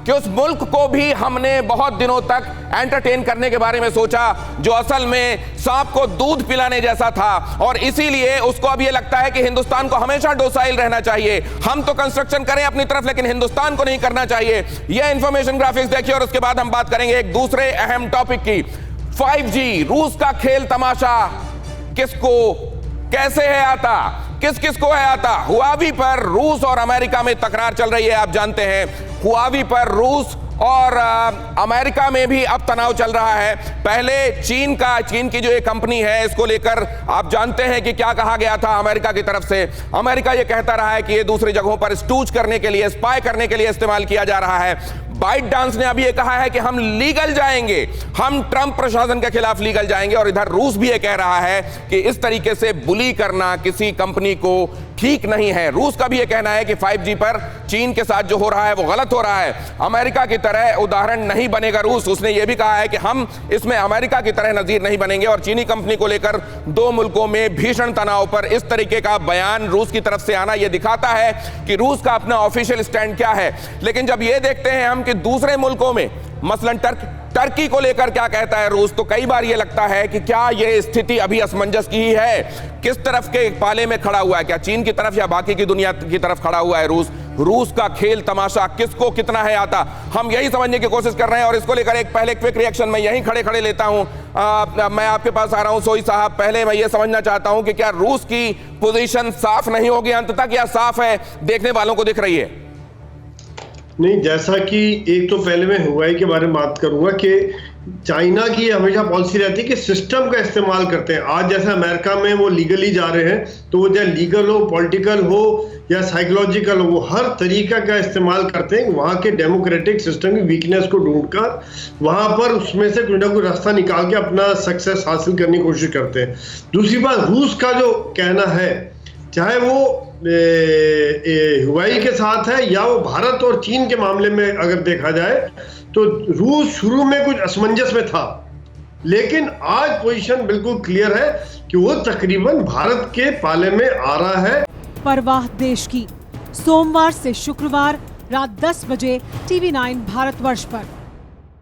कि उस मुल्क को भी हमने बहुत दिनों तक एंटरटेन करने के बारे में सोचा, जो असल में सांप को दूध पिलाने जैसा था, और इसीलिए उसको अब ये लगता है कि हिंदुस्तान को हमेशा डोसाइल रहना चाहिए। हम तो कंस्ट्रक्शन करें अपनी तरफ, लेकिन हिंदुस्तान को नहीं करना चाहिए। यह इंफॉर्मेशन ग्राफिक्स देखिए और उसके बाद हम बात करेंगे एक दूसरे अहम टॉपिक की। 5G, रूस का खेल तमाशा किसको कैसे है आता, किस किस को है आता। हुआवी पर रूस और अमेरिका में तकरार चल रही है, आप जानते हैं। हुआवी पर रूस और अमेरिका में भी अब तनाव चल रहा है। पहले चीन की जो एक कंपनी है, इसको लेकर आप जानते हैं कि क्या कहा गया था अमेरिका की तरफ से। अमेरिका ये कहता रहा है कि ये दूसरी जगहों पर स्टूज करने के लिए, स्पाई करने के लिए इस्तेमाल किया जा रहा है। बाइट डांस ने अभी ये कहा है कि हम लीगल जाएंगे, हम ट्रंप प्रशासन के खिलाफ लीगल जाएंगे। और इधर रूस भी ये कह रहा है कि इस तरीके से बुली करना किसी कंपनी को ठीक नहीं है। रूस का भी ये कहना है कि 5G पर चीन के साथ जो हो रहा है वो गलत हो रहा है। अमेरिका की तरह उदाहरण नहीं बनेगा रूस। उसने ये भी कहा है कि हम इसमें अमेरिका की तरह नजीर नहीं बनेंगे। और चीनी कंपनी को लेकर दो मुल्कों में भीषण तनाव पर इस तरीके का बयान रूस की तरफ से आना, यह दिखाता है कि रूस का अपना ऑफिशियल स्टैंड क्या है। लेकिन जब ये देखते हैं हम कि दूसरे मुल्कों में, मसलन टर्की को लेकर क्या कहता है रूस, तो कई बार ये लगता है कि क्या ये स्थिति अभी असमंजस की ही है, किस तरफ के पाले में खड़ा हुआ है, क्या चीन की तरफ या बाकी की दुनिया की तरफ खड़ा हुआ है रूस। रूस का खेल तमाशा किसको कितना है आता, हम यही समझने की कोशिश कर रहे हैं। और इसको लेकर एक पहले क्विक रिएक्शन मैं यहीं खड़े खड़े लेता हूं। मैं आपके पास आ रहा हूं सोई साहब। पहले मैं ये समझना चाहता हूं कि क्या रूस की पोजीशन साफ नहीं होगी अंत तक, या साफ है, देखने वालों को दिख रही है? नहीं, जैसा कि एक तो पहले मैं हुआई के बारे में बात करूंगा कि चाइना की हमेशा पॉलिसी रहती है कि सिस्टम का इस्तेमाल करते हैं। आज जैसे अमेरिका में वो लीगली जा रहे हैं, तो वो चाहे लीगल हो, पॉलिटिकल हो या साइकोलॉजिकल हो, वो हर तरीका का इस्तेमाल करते हैं वहाँ के डेमोक्रेटिक सिस्टम की वीकनेस को ढूंढकर वहाँ पर उसमें से कुछ ना कुछ रास्ता निकाल के अपना सक्सेस हासिल करने की कोशिश करते हैं। दूसरी बात, रूस का जो कहना है, चाहे वो हुआई के साथ है या वो भारत और चीन के मामले में अगर देखा जाए, तो रूस शुरू में कुछ असमंजस में था, लेकिन आज पोजीशन बिल्कुल क्लियर है कि वो तकरीबन भारत के पाले में आ रहा है। परवाह देश की, सोमवार से शुक्रवार रात 10 बजे TV9 भारतवर्ष पर।